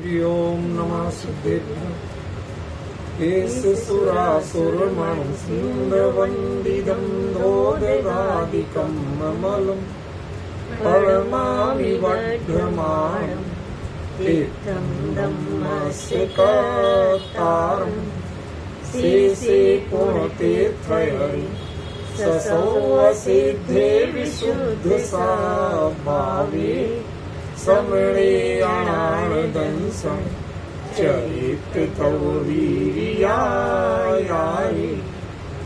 ओम नमः सिद्धेभ्यः। एष सुरासुरमणुसिंहवन्दितं दोदगादिकं ममलं परमामि वर्धमानं तीर्थं धम्मस्य कर्तारं शेषे पुण्यतीर्थहरि ससौवसिद्धे विशुद्धसाभावे समणे अनानदंसं चरित्रतो वीर्यायारि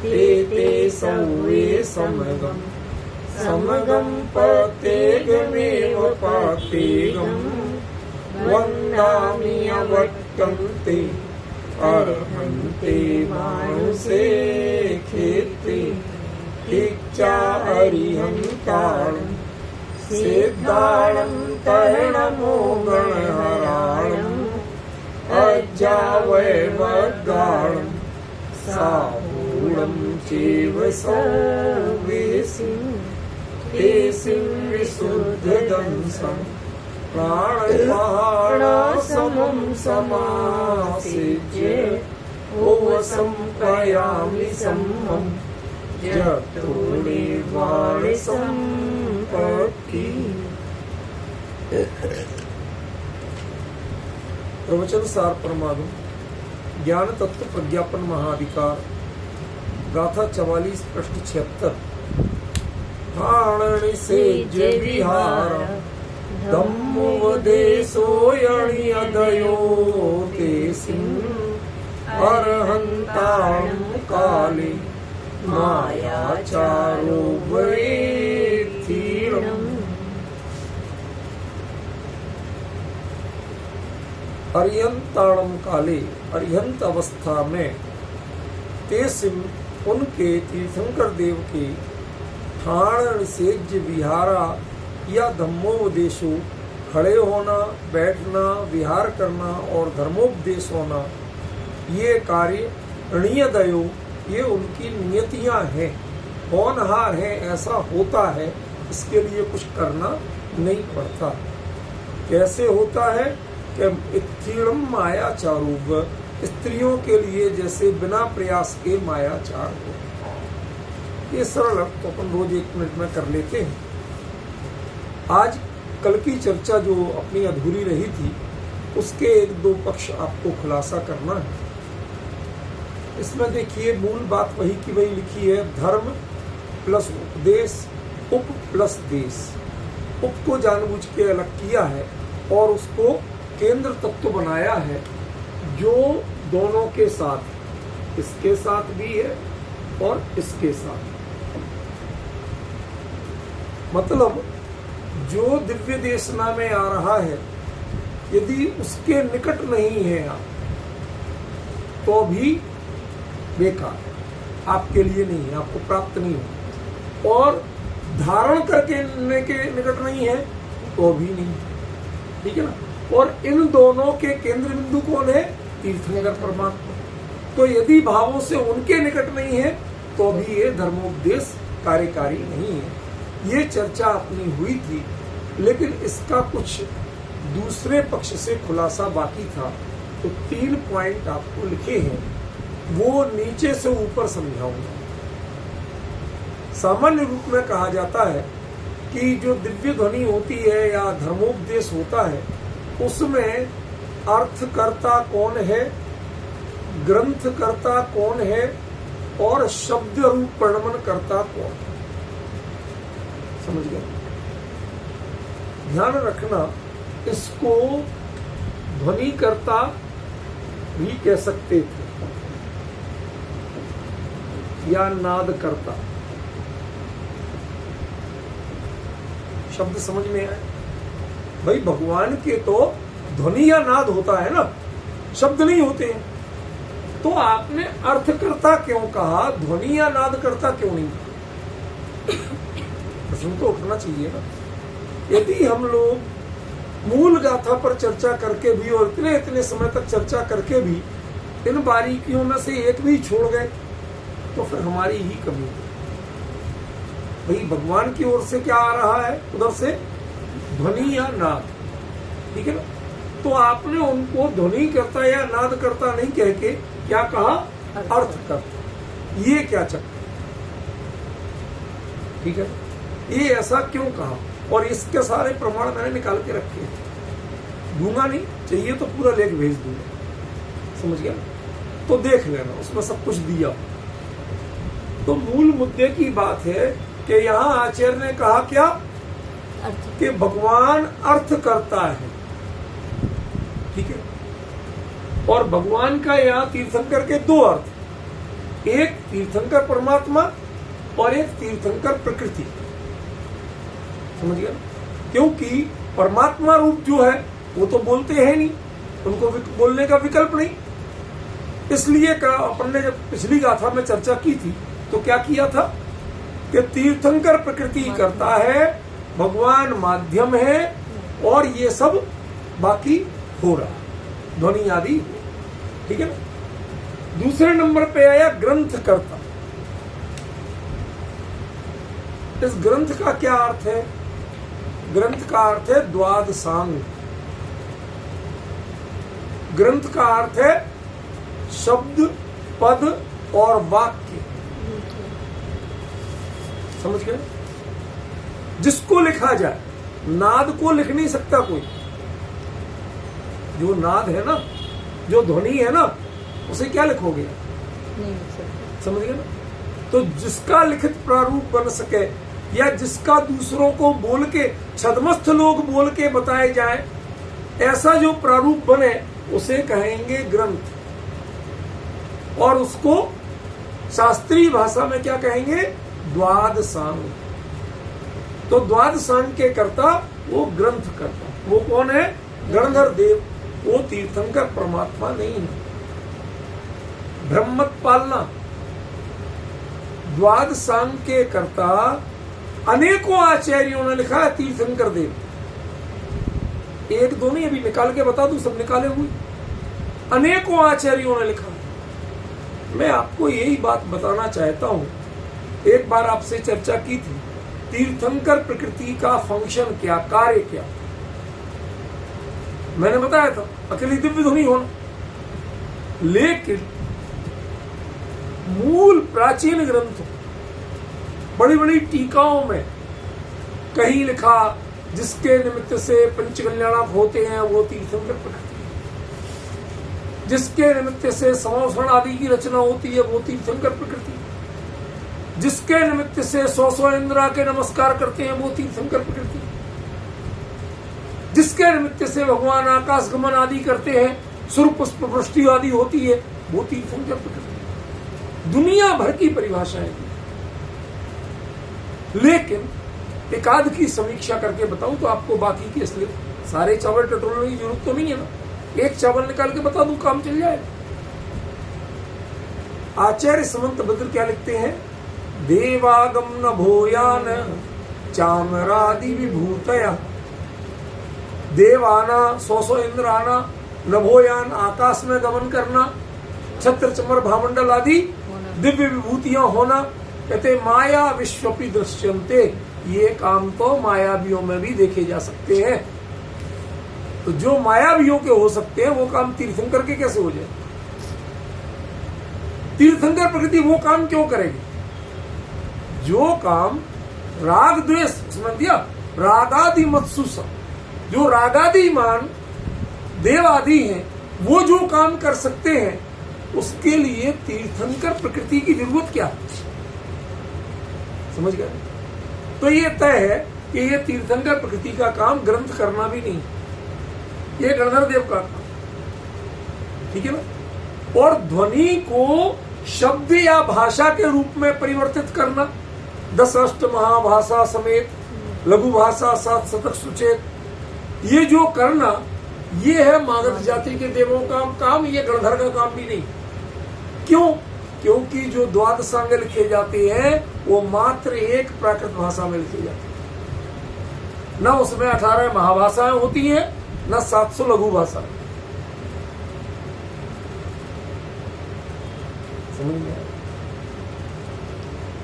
ते सौवे समगं प्रत्येकमेव प्रत्येकं वन्दामि अवट्टन्ते अर्हन्ते मानुषे खेत्रे दीक्षा हरिहन्तारं सिद्धाणं तरणमोगणहराणम् अज्जावैवद्गाणं साहूढं चैव सौवेशिं तेसिं विशुद्धदंसं प्राणपहाणसमं समासेज्य ओवसं प्रयामि सम्मं जतो निर्वाणसम्पत्ति। प्रवचन सार परमाणु ज्ञान तत्व प्रज्ञापन महाधिकार गाथा 44 पृष्ठ 76। प्राणनि सेज्य विहार धम्मोपदेशोऽयणियदयो तेसिं अर्हन्तां काले मायाचारो वैतीर्णम्। अर्यंताणम काले अर्यंत अवस्था में तेसिम उनके तीर्थंकर देव के ठाण सेज्य विहारा या धम्मोपदेशो खड़े होना, बैठना, विहार करना और धर्मोपदेश होना, ये कार्य ऋणीयदयो ये उनकी नियतियां हैं, होनहार है, ऐसा होता है, इसके लिए कुछ करना नहीं पड़ता। कैसे होता है कि इत्थीणम मायाचारूप स्त्रियों के लिए जैसे बिना प्रयास के मायाचार हो। ये सरल अर्थ तो अपन रोज 1 मिनट में कर लेते हैं। आज कल की चर्चा जो अपनी अधूरी रही थी उसके 1-2 पक्ष आपको खुलासा करना है। इसमें देखिए मूल बात वही की वही लिखी है, धर्म प्लस उपदेश, उप प्लस देश। उप को जानबूझ के अलग किया है और उसको केंद्र तत्व बनाया है जो दोनों के साथ, इसके साथ भी है और इसके साथ। मतलब जो दिव्य देशना में आ रहा है यदि उसके निकट नहीं है आप तो भी बेकार, आपके लिए नहीं है, आपको प्राप्त नहीं हो। और धारण करके के निकट नहीं है तो भी नहीं, ठीक है ना। और इन दोनों के केंद्र बिंदु कौन है? तीर्थंकर परमात्मा। तो यदि भावों से उनके निकट नहीं है तो भी ये धर्मोपदेश कार्यकारी नहीं है। ये चर्चा अपनी हुई थी, लेकिन इसका कुछ दूसरे पक्ष से खुलासा बाकी था। तो 3 पॉइंट आपको लिखे हैं, वो नीचे से ऊपर समझाऊंगा। सामान्य रूप में कहा जाता है कि जो दिव्य ध्वनि होती है या धर्मोपदेश होता है उसमें अर्थकर्ता कौन है, ग्रंथकर्ता कौन है और शब्द रूप प्रणमन करता कौन है। समझ गए? ध्यान रखना, इसको ध्वनिकर्ता भी कह सकते थे या नादकर्ता। शब्द समझ में आए भाई? भगवान के तो ध्वनि या नाद होता है ना, शब्द नहीं होते हैं। तो आपने अर्थकर्ता क्यों कहा, ध्वनि या नादकर्ता क्यों नहीं कहा? प्रश्न तो उठना चाहिए ना। यदि हम लोग मूल गाथा पर चर्चा करके भी और इतने समय तक चर्चा करके भी इन बारीकियों में से एक भी छोड़ गए तो फिर हमारी ही कमी है। भाई भगवान की ओर से क्या आ रहा है, उधर से ध्वनि या नाद, ठीक है ना। तो आपने उनको ध्वनि करता या नाद करता नहीं कह के क्या कहा, अर्थ करता। ये क्या चक्कर, ठीक है, ये ऐसा क्यों कहा, और इसके सारे प्रमाण मैंने निकाल के रखे हैं। दूंगा नहीं, चाहिए तो पूरा लेख भेज दूंगा, समझ गया, तो देख लेना, उसमें सब कुछ दिया। तो मूल मुद्दे की बात है कि यहाँ आचार्य ने कहा क्या, कि भगवान अर्थ करता है, ठीक है, और भगवान का यहाँ तीर्थंकर के दो अर्थ, एक तीर्थंकर परमात्मा और एक तीर्थंकर प्रकृति, समझ गया। क्योंकि परमात्मा रूप जो है वो तो बोलते हैं नहीं, उनको बोलने का विकल्प नहीं, इसलिए अपन ने जब पिछली गाथा में चर्चा की थी तो क्या किया था कि तीर्थंकर प्रकृति करता है, भगवान माध्यम है, और ये सब बाकी हो रहा, ध्वनि आदि, ठीक है ना। दूसरे नंबर पे आया ग्रंथ करता। इस ग्रंथ का क्या अर्थ है, ग्रंथ का अर्थ है द्वादशांग। ग्रंथ का अर्थ है शब्द, पद और वाक्य, समझ गए, जिसको लिखा जाए। नाद को लिख नहीं सकता कोई, जो नाद है ना, जो ध्वनि है ना, उसे क्या लिखोगे, नहीं, समझ गए ना। तो जिसका लिखित प्रारूप बन सके, या जिसका दूसरों को बोल के, छदमस्थ लोग बोल के बताए जाए, ऐसा जो प्रारूप बने उसे कहेंगे ग्रंथ, और उसको शास्त्रीय भाषा में क्या कहेंगे, द्वादशांग। तो द्वादशांग के कर्ता वो ग्रंथ करता, वो कौन है, गणधर देव, वो तीर्थंकर परमात्मा नहीं है। ब्रह्मत पालना, द्वादशांग के कर्ता अनेकों आचार्यों ने लिखा है तीर्थंकर देव। एक दो नहीं, अभी निकाल के बता दूं, सब निकाले हुए, अनेकों आचार्यों ने लिखा। मैं आपको यही बात बताना चाहता हूं, एक बार आपसे चर्चा की थी, तीर्थंकर प्रकृति का फंक्शन क्या, कार्य क्या, मैंने बताया था अकेली दिव्य ध्वनि होना। लेकिन मूल प्राचीन ग्रंथों, बड़ी बड़ी टीकाओं में कहीं लिखा, जिसके निमित्त से पंचकल्याणक होते हैं वो तीर्थंकर प्रकृति, जिसके निमित्त से समासरण आदि की रचना होती है वो तीर्थंकर प्रकृति, जिसके निमित्त से 100 इंद्रा के नमस्कार करते हैं वो तीर्थंकर प्रकृति, जिसके निमित्त से भगवान आकाश गमन आदि करते हैं, सूर्य पुष्प वृष्टि आदि होती है, वो तीर्थंकर प्रकृति। दुनिया भर की परिभाषाएं, लेकिन एकाध की समीक्षा करके बताऊं तो आपको बाकी की असलियत, सारे चावल टटोलने की जरूरत तो नहीं है ना, एक चावल निकाल के बता दूं काम चल जाए। आचार्य समंत भद्र क्या लिखते हैं, देवागम न भूयान चामरादि विभूतया, देव आना, 100 इंद्र आना, नभोयान आकाश में गमन करना, छत्र चमर भामंडल आदि दिव्य विभूतियां होना, कहते माया विश्वपि दृश्यन्ते, ये काम तो मायावियों में भी देखे जा सकते हैं। तो जो मायावियों के हो सकते हैं वो काम तीर्थंकर के कैसे हो जाए। तीर्थंकर प्रकृति वो काम क्यों करेगी, जो काम राग द्वेष, समझ दिया, रागादि मत्सुसा, जो रागादिमान देव आदि हैं वो जो काम कर सकते हैं, उसके लिए तीर्थंकर प्रकृति की जरूरत क्या है, समझ गए। तो ये तय है कि ये तीर्थंकर प्रकृति का काम ग्रंथ करना भी नहीं, ये गणधर देव का काम, ठीक है ना। और ध्वनि को शब्द या भाषा के रूप में परिवर्तित करना, 10 अष्ट महाभाषा समेत लघु भाषा 7 शतक सुचेत, ये जो करना, ये है मागध जाति के देवों का काम, ये गणधर का काम भी नहीं। क्यों, क्योंकि जो द्वादशांग लिखे जाते हैं वो मात्र एक प्राकृत भाषा में लिखे जाते हैं, न उसमें 18 महाभाषाएं होती हैं, न 700 लघु भाषा। समझ में आया?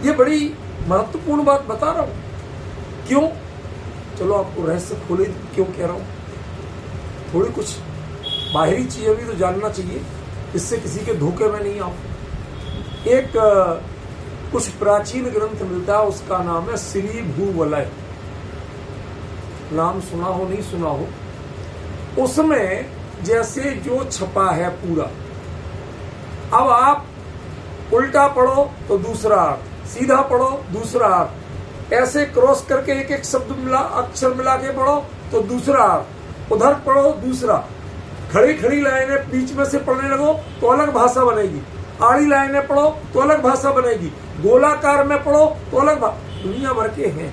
ये बड़ी महत्वपूर्ण बात बता रहा हूं। क्यों, चलो आपको रहस्य खोले क्यों कह रहा हूं। थोड़ी कुछ बाहरी चीजें भी तो जानना चाहिए, इससे किसी के धोखे में नहीं आओ। एक कुछ प्राचीन ग्रंथ मिलता है, उसका नाम है श्री भूवलय। नाम सुना हो नहीं सुना हो। उसमें जैसे जो छपा है पूरा, अब आप उल्टा पढ़ो तो दूसरा अर्थ, सीधा पढ़ो दूसरा अर्थ, ऐसे क्रॉस करके एक एक शब्द मिला, अक्षर मिला के पढ़ो तो दूसरा अर्थ, उधर पढ़ो दूसरा, खड़ी खड़ी लाइनें बीच में से पढ़ने लगो तो अलग भाषा बनेगी, आड़ी लाइनें पढ़ो तो अलग भाषा बनेगी, गोलाकार में पढ़ो तो अलग दुनिया भर के हैं।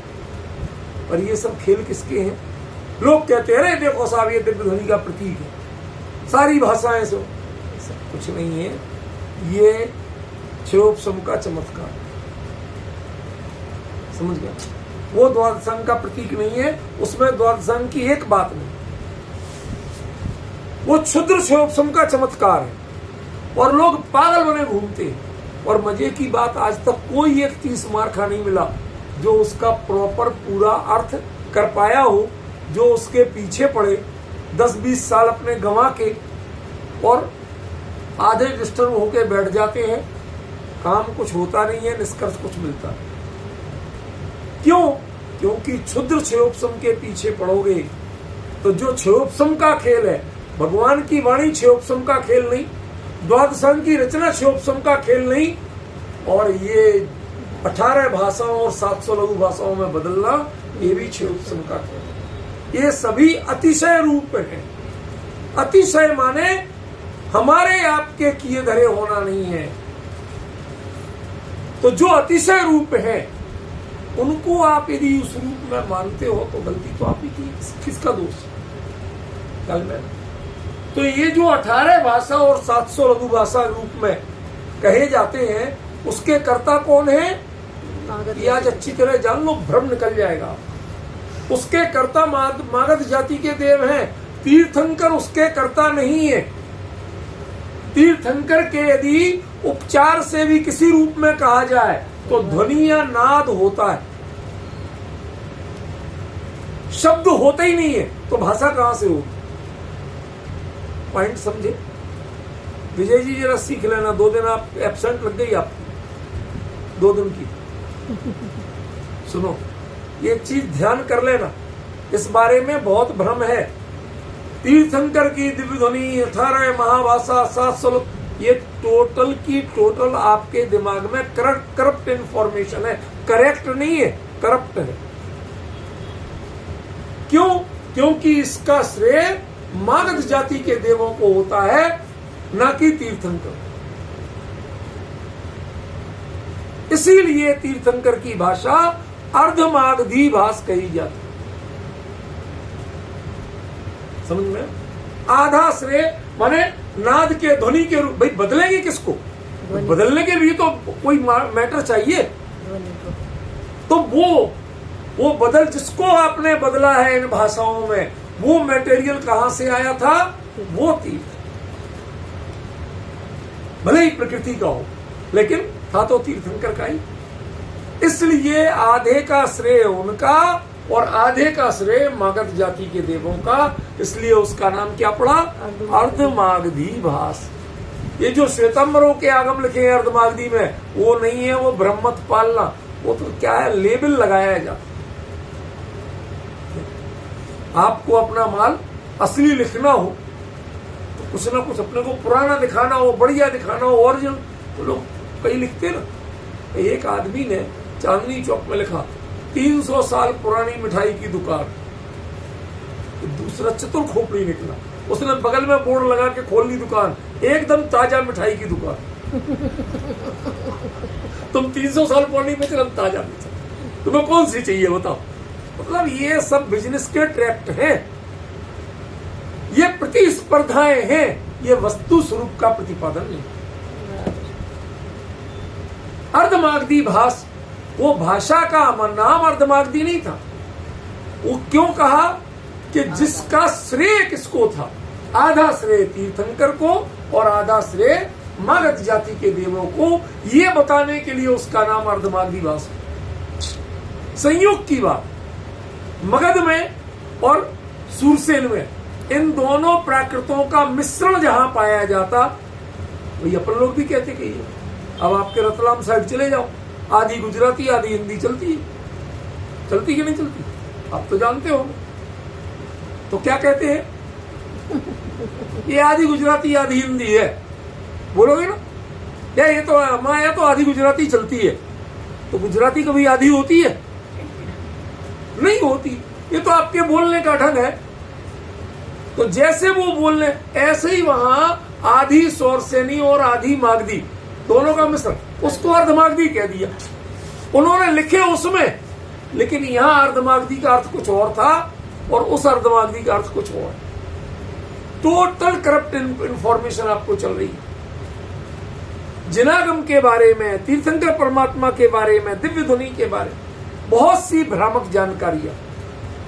और ये सब खेल किसके हैं? लोग कहते हैं देखो साहब ये दिव्य ध्वनि का प्रतीक है, सारी भाषाएं से। सब कुछ नहीं है, ये क्षयोपशम का चमत्कार। समझ गया? वो द्वादशांग का प्रतीक नहीं है, उसमें द्वादशांग की एक बात नहीं, वो क्षुद्र क्षयोपशम का चमत्कार है। और लोग पागल बने घूमते हैं। और मजे की बात, आज तक कोई एक 30 मार्का नहीं मिला जो उसका प्रॉपर पूरा अर्थ कर पाया हो। जो उसके पीछे पड़े 10-20 साल अपने गंवा के और आधे डिस्टर्ब होके बैठ जाते हैं, काम कुछ होता नहीं है, निष्कर्ष कुछ मिलता है। क्यों? क्योंकि क्षुद्र क्षयोपशम के पीछे पड़ोगे तो जो क्षयोपशम का खेल है, भगवान की वाणी क्षयोपशम का खेल नहीं, द्वादशांग की रचना क्षयोपशम का खेल नहीं, और ये 18 भाषाओं और 700 लघु भाषाओं में बदलना, ये भी क्षयोपशम का खेल है। ये सभी अतिशय रूप हैं। अतिशय माने हमारे आपके किए धरे होना नहीं है। तो जो अतिशय रूप है उनको आप यदि उस रूप में मानते हो तो गलती तो आप ही की, किसका दोष? कल में तो ये जो 18 भाषा और 700 लघु भाषा रूप में कहे जाते हैं, उसके कर्ता कौन है? ये आज अच्छी तरह जान लो, भ्रम निकल जाएगा। उसके कर्ता मागध जाति के देव हैं। तीर्थंकर उसके कर्ता नहीं है। तीर्थंकर के यदि उपचार से भी किसी रूप में कहा जाए तो ध्वनि या नाद होता है, शब्द होते ही नहीं है, तो भाषा कहां से होगी? पॉइंट समझे? विजय जी जरा सीख लेना, 2 दिन आप एब्सेंट लग गई आपकी, 2 दिन की। सुनो, ये चीज ध्यान कर लेना, इस बारे में बहुत भ्रम है। तीर्थंकर की दिव्य ध्वनि 18 महाभाषा 700, ये टोटल की टोटल आपके दिमाग में करप्ट इंफॉर्मेशन है, करेक्ट नहीं है, करप्ट है। क्यों? क्योंकि इसका श्रेय मागध जाति के देवों को होता है, न कि तीर्थंकर। इसीलिए तीर्थंकर की भाषा अर्धमागधी भाषा कही जाती। समझ में? आधा श्रेय माने नाद के ध्वनि के रूप। भाई बदलेंगे किसको? बदलने के लिए तो कोई मैटर चाहिए। तो वो बदल जिसको आपने बदला है इन भाषाओं में, वो मटेरियल कहां से आया था? वो तीर्थ, भले ही प्रकृति का हो, लेकिन था तो तीर्थंकर का ही। इसलिए आधे का श्रेय उनका और आधे का श्रेय मागध जाति के देवों का। इसलिए उसका नाम क्या पड़ा? अर्धमागधी भाष। ये जो श्वेतांबरों के आगम लिखे हैं अर्धमागधी में, वो नहीं है, वो ब्रह्मत पालना। वो तो क्या है, लेबल लगाया जाता। आपको अपना माल असली लिखना हो तो कुछ ना कुछ अपने को पुराना दिखाना हो, बढ़िया दिखाना हो, ओरिजिनल। तो लोग कई लिखते ना। एक आदमी ने चांदनी चौक में लिखा 300 साल पुरानी मिठाई की दुकान। दूसरा चतुर खोपड़ी निकला, उसने बगल में बोर्ड लगा के खोल ली दुकान, एकदम ताजा मिठाई की दुकान। तुम 300 साल पुरानी बेच रहे, ताजा बेच, तुम्हें कौन सी चाहिए बताओ? मतलब ये सब बिजनेस के ट्रैक्ट हैं, ये प्रतिस्पर्धाएं हैं, ये वस्तु स्वरूप का प्रतिपादन नहीं। अर्धमागधी भाष, वो भाषा का नाम अर्धमागधी नहीं था। वो क्यों कहा कि जिसका श्रेय किसको था? आधा श्रेय तीर्थंकर को और आधा श्रेय मागध जाति के देवों को, ये बताने के लिए उसका नाम अर्धमागधी भाषा। संयोग की बात, मगध में और सूरसेन में इन दोनों प्राकृतों का मिश्रण जहां पाया जाता, वही अपन लोग भी कहते कि अब आपके रतलाम साइड चले जाओ, आधी गुजराती आधी हिंदी चलती है, चलती कि नहीं चलती, आप तो जानते हो। तो क्या कहते हैं, ये आधी गुजराती आधी हिंदी है, बोलोगे ना, या ये तो हमारे यहाँ तो आधी गुजराती चलती है। तो गुजराती कभी आधी होती है? नहीं होती। ये तो आपके बोलने का ढंग है। तो जैसे वो बोलने, ऐसे ही वहां आधी सौरसेनी और आधी मागधी दोनों का मिश्रण, उसको अर्धमागधी कह दिया उन्होंने, लिखे उसमें। लेकिन यहां अर्धमागधी का अर्थ कुछ और था और उस अर्धमागधी का अर्थ कुछ और। टोटल करप्ट इंफॉर्मेशन आपको चल रही है। जिनागम के बारे में, तीर्थंकर परमात्मा के बारे में, दिव्य ध्वनि के बारे में बहुत सी भ्रामक जानकारियां।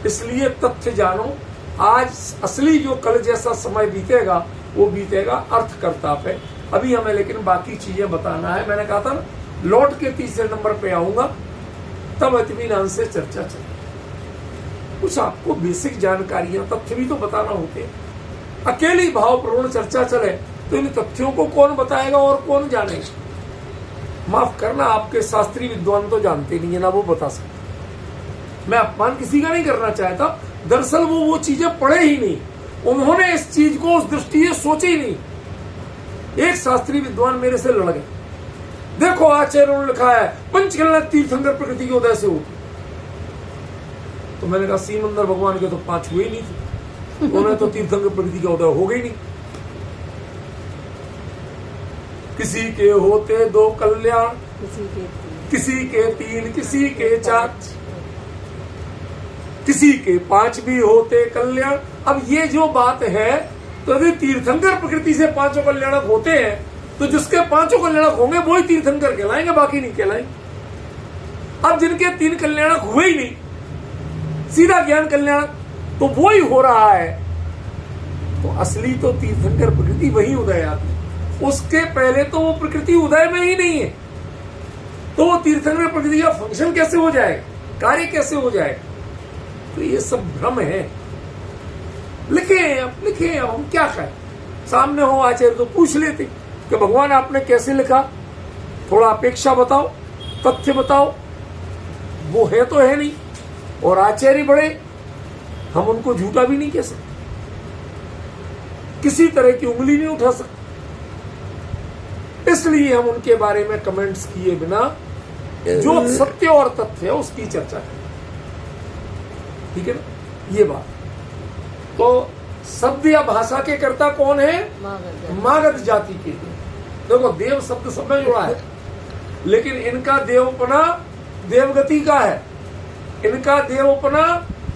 इसलिए तथ्य जानो। आज असली जो कल जैसा समय बीतेगा वो बीतेगा अर्थकर्ता पे। अभी हमें लेकिन बाकी चीजें बताना है। मैंने कहा था ना, लौट के तीसरे नंबर पे आऊंगा, तब इत्मीनान से चर्चा चले। कुछ आपको बेसिक जानकारियां, तथ्य भी तो बताना होते हैं। अकेली भावपूर्ण चर्चा चले तो इन तथ्यों को कौन बताएगा और कौन जानेगा। माफ करना, आपके शास्त्रीय विद्वान तो जानते नहीं है ना, वो बता सकते। मैं अपमान किसी का नहीं करना चाहता, दरअसल वो चीजें पढ़े ही नहीं, उन्होंने इस चीज को उस दृष्टि से सोचे ही नहीं। एक शास्त्रीय विद्वान मेरे से लड़ गए, देखो आचार्यों ने लिखा है पंचकल्या तीर्थंकर प्रकृति के उदय से होती। तो मैंने कहा सीमंदर भगवान के तो 5 हुए ही नहीं थे, उन्हें तो तीर्थंकर प्रकृति का उदय हो गई नहीं। किसी के होते 2 कल्याण, किसी के 3, किसी के 4, किसी के 5 भी होते कल्याण। अब ये जो बात है, तो यदि तीर्थंकर प्रकृति से 5 कल्याणक होते हैं तो जिसके 5 कल्याणक होंगे वो ही तीर्थंकर कहलाएंगे, बाकी नहीं कहलाएंगे। अब जिनके 3 कल्याणक हुए ही नहीं, सीधा ज्ञान कल्याणक, तो वो ही हो रहा है। तो असली तो तीर्थंकर प्रकृति वही उदय आती, उसके पहले तो वो प्रकृति उदय में ही नहीं है। तो वो तीर्थंकर प्रकृति का फंक्शन कैसे हो जाएगा, कार्य कैसे हो जाएगा। तो ये सब भ्रम है। लिखे अब हम क्या कहें। सामने हो आचार्य तो पूछ लेते कि भगवान आपने कैसे लिखा, थोड़ा अपेक्षा बताओ, तथ्य बताओ। वो है तो है नहीं, और आचार्य बड़े, हम उनको झूठा भी नहीं कह सकते, किसी तरह की उंगली नहीं उठा सकते। इसलिए हम उनके बारे में कमेंट्स किए बिना जो सत्य और तथ्य है उसकी चर्चा करें, ठीक है ना। ये बात तो शब्द या भाषा के कर्ता कौन है, मागध जाति के। देखो देव शब्द सब में जुड़ा है, लेकिन इनका देवपना देवगति का है, इनका देवपना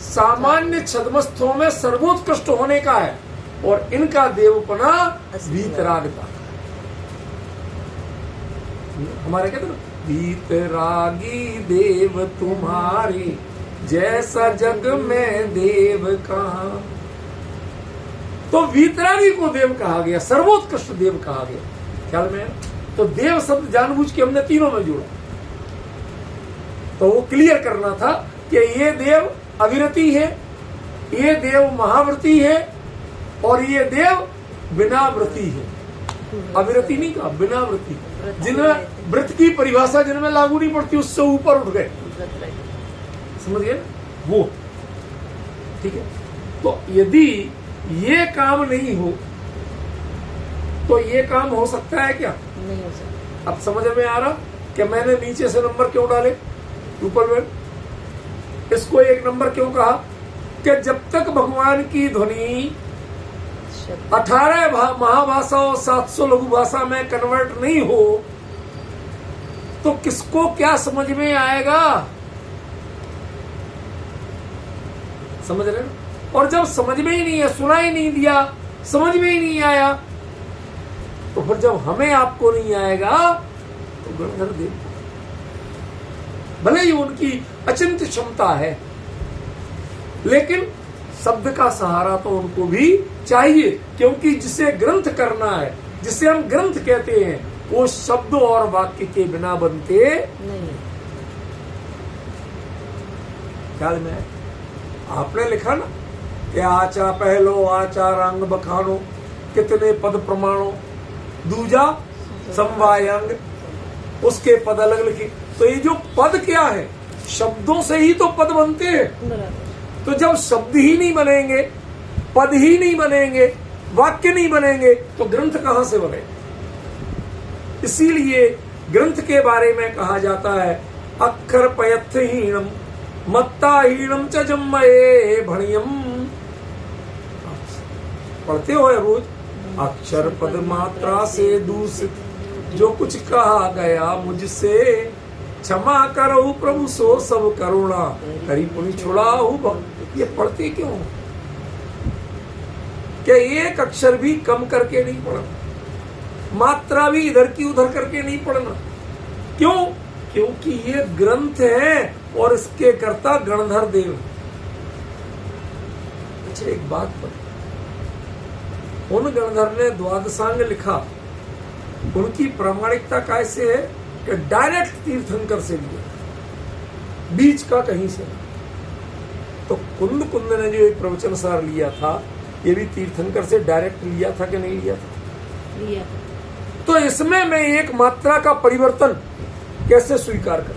सामान्य छद्मस्थों में सर्वोत्कृष्ट होने का है, और इनका देवपना वीतरागता का। हमारे कहते ना, वीतरागी देव तुम्हारे जैसा जग में देव कहाँ। तो वीतरागी को देव कहा गया, सर्वोत्कृष्ट देव कहा गया। ख्याल में है? तो देव शब्द जानबूझ के हमने तीनों में जोड़ा, तो वो क्लियर करना था कि ये देव अविरति है, ये देव महाव्रती है, और ये देव बिना व्रती है। अविरति नहीं कहा, बिना व्रती। जिनमें व्रत की परिभाषा जिनमें लागू नहीं पड़ती उससे ऊपर उठ गए, समझ गए वो, ठीक है। तो यदि ये काम नहीं हो तो ये काम हो सकता है क्या, नहीं हो सकता। अब समझ में आ रहा कि मैंने नीचे से नंबर क्यों डाले ऊपर में, इसको 1 नंबर क्यों कहा कि जब तक भगवान की ध्वनि 18 महाभाषा और 700 लघु भाषा में कन्वर्ट नहीं हो तो किसको क्या समझ में आएगा, समझ रहे हैं? और जब समझ में ही नहीं है, सुना ही नहीं दिया, समझ में ही नहीं आया, तो फिर जब हमें आपको नहीं आएगा तो गणधर देव, भले ही उनकी अचिंत्य क्षमता है, लेकिन शब्द का सहारा तो उनको भी चाहिए, क्योंकि जिसे ग्रंथ करना है, जिसे हम ग्रंथ कहते हैं, वो शब्द और वाक्य के बिना बनते नहीं। ख्याल में आपने लिखा ना कि आचा पहलो आचा रंग बखानो, कितने पद प्रमाणो, दूजा समवायंग, उसके पद अलग लिखे। तो ये जो पद क्या है, शब्दों से ही तो पद बनते हैं। तो जब शब्द ही नहीं बनेंगे, पद ही नहीं बनेंगे, वाक्य नहीं बनेंगे, तो ग्रंथ कहां से बने। इसीलिए ग्रंथ के बारे में कहा जाता है अक्षर पयत्थहीनम मत्ताहीनम च जम्मये भणियम। पढ़ते हो रोज, अक्षर पद मात्रा से दूषित जो कुछ कहा गया मुझसे, क्षमा करो प्रभु सो सब करुणा, करी पुनि छुड़ाऊ भक्त। ये पढ़ते क्यों? क्या एक अक्षर भी कम करके नहीं पढ़ना, मात्रा भी इधर की उधर करके नहीं पढ़ना। क्यों? क्योंकि ये ग्रंथ है और इसके कर्ता गणधर देव। अच्छा एक बात बता, उन गणधर ने द्वादशांग लिखा, उनकी प्रामाणिकता कैसे है कि डायरेक्ट तीर्थंकर से लिया, बीच का कहीं से। तो कुंद ने जो एक प्रवचन सार लिया था, ये भी तीर्थंकर से डायरेक्ट लिया था कि नहीं लिया था? लिया। तो इसमें मैं एक मात्रा का परिवर्तन कैसे स्वीकार कर,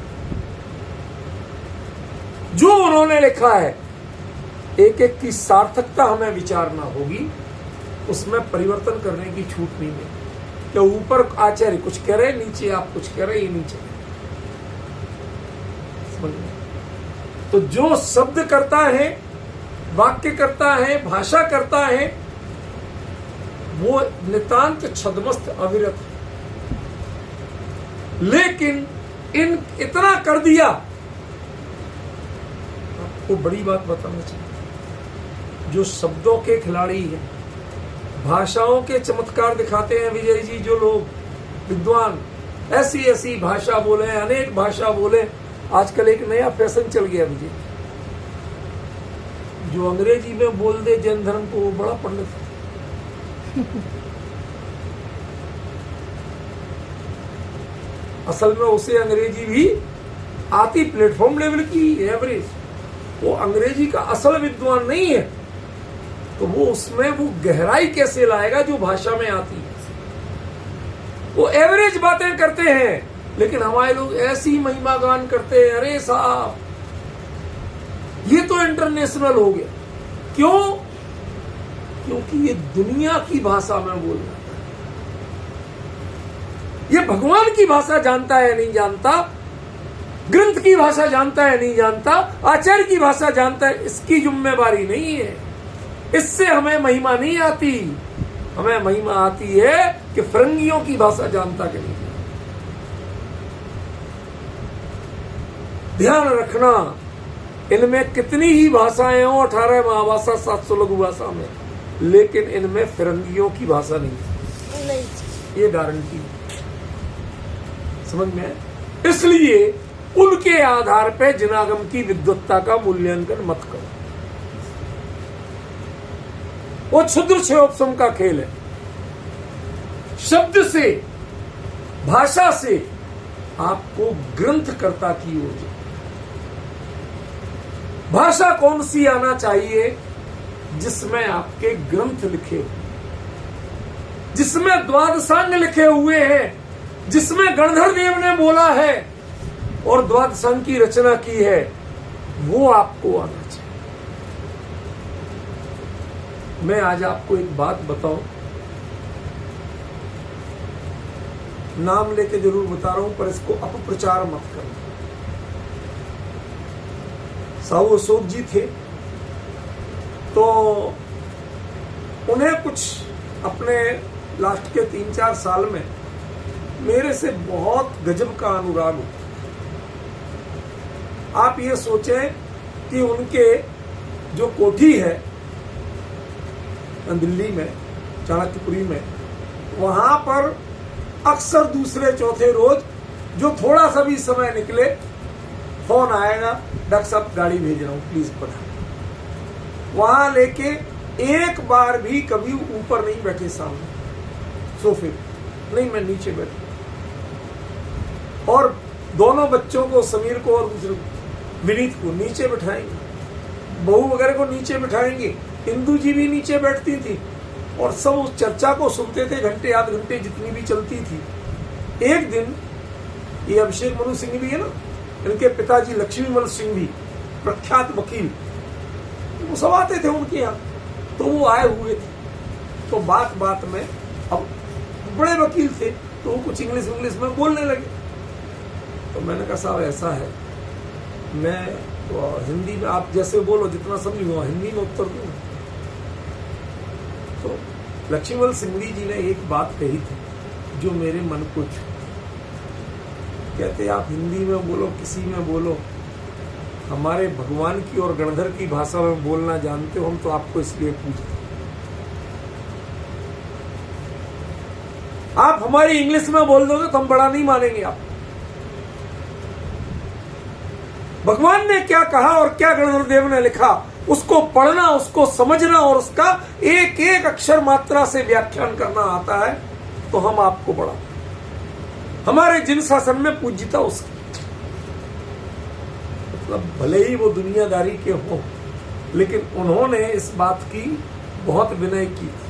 जो उन्होंने लिखा है एक एक की सार्थकता हमें विचारना होगी, उसमें परिवर्तन करने की छूट नहीं है। क्या ऊपर आचार्य कुछ कह रहे, नीचे आप कुछ कह रहे, ये नीचे समझ में। तो जो शब्द करता है, वाक्य करता है, भाषा करता है, वो नितांत छद्मस्त अविरत है। लेकिन इन इतना कर दिया, आपको बड़ी बात बताना चाहिए, जो शब्दों के खिलाड़ी हैं, भाषाओं के चमत्कार दिखाते हैं विजय जी, जो लोग विद्वान ऐसी ऐसी भाषा बोले, अनेक भाषा बोले। आजकल एक नया फैशन चल गया विजय, जो अंग्रेजी में बोल दे जैन धर्म को, वो बड़ा पंडित है। असल में उसे अंग्रेजी भी आती प्लेटफॉर्म लेवल की एवरेज, वो अंग्रेजी का असल विद्वान नहीं है। तो वो उसमें वो गहराई कैसे लाएगा जो भाषा में आती है। वो एवरेज बातें करते हैं, लेकिन हमारे लोग ऐसी महिमा गान करते हैं, अरे साहब ये तो इंटरनेशनल हो गया। क्यों? क्योंकि ये दुनिया की भाषा में बोल रहा है। ये भगवान की भाषा जानता है नहीं जानता, ग्रंथ की भाषा जानता है नहीं जानता, आचार्य की भाषा जानता है, इसकी जिम्मेवारी नहीं है। इससे हमें महिमा नहीं आती। हमें महिमा आती है कि फिरंगियों की भाषा जानता कि नहीं। ध्यान रखना, इनमें कितनी ही भाषाएं हो, 18 महाभाषा 700 लघु भाषा में, लेकिन इनमें फिरंगियों की भाषा नहीं, ये गारंटी। समझ में? इसलिए उनके आधार पर जिनागम की विद्वत्ता का मूल्यांकन मत करो। वो क्षुद्र क्षयोपम का खेल है। शब्द से, भाषा से आपको ग्रंथकर्ता की ओर जाए। भाषा कौन सी आना चाहिए? जिसमें आपके ग्रंथ लिखे हो, जिसमें द्वादशांग लिखे हुए हैं, जिसमें गणधर देव ने बोला है और द्वादशांग की रचना की है, वो आपको आना चाहिए। मैं आज आपको एक बात बताऊं, नाम लेके जरूर बता रहा हूं, पर इसको अपप्रचार मत करना। साहू अशोक जी थे, तो उन्हें कुछ अपने लास्ट के 3-4 साल में मेरे से बहुत गजब का अनुराग हो। आप ये सोचें कि उनके जो कोठी है दिल्ली में, चाणक्यपुरी में, वहां पर अक्सर दूसरे चौथे रोज जो थोड़ा सा भी समय निकले, फोन आएगा, डॉक्टर साहब गाड़ी भेज रहा हूं, प्लीज पढ़ा। वहां लेके एक बार भी कभी ऊपर नहीं बैठे सामने सोफे, नहीं, मैं नीचे बैठा। और दोनों बच्चों को, समीर को और दूसरे विनीत को नीचे बिठाएंगे, बहू वगैरह को नीचे बिठाएंगे, इंदू जी भी नीचे बैठती थी और सब उस चर्चा को सुनते थे, घंटे आध घंटे जितनी भी चलती थी। एक दिन ये अभिषेक मनु सिंह भी है ना, इनके पिताजी लक्ष्मीमल सिंह भी प्रख्यात वकील, वो सब आते थे उनके यहाँ, तो वो आए हुए थे। तो बात बात में, अब बड़े वकील थे तो वो कुछ इंग्लिश में बोलने लगे। तो मैंने कहा साहब ऐसा है, मैं तो हिंदी में आप जैसे बोलो, जितना समझूंगा हिंदी में उत्तर दूंगा। तो लक्ष्मीमल सिंह जी ने एक बात कही थी जो मेरे मन को छू। कहते आप हिंदी में बोलो, किसी में बोलो, हमारे भगवान की और गणधर की भाषा में बोलना जानते हो, हम तो आपको इसलिए पूछते। आप हमारी इंग्लिश में बोल दोगे तो हम बड़ा नहीं मानेंगे आप। भगवान ने क्या कहा और क्या गणधर देव ने लिखा, उसको पढ़ना, उसको समझना और उसका एक एक अक्षर मात्रा से व्याख्यान करना आता है तो हम आपको बड़ा। हमारे जिन शासन में पूज्यता उसकी, मतलब भले ही वो दुनियादारी के हों, लेकिन उन्होंने इस बात की बहुत विनय की थी।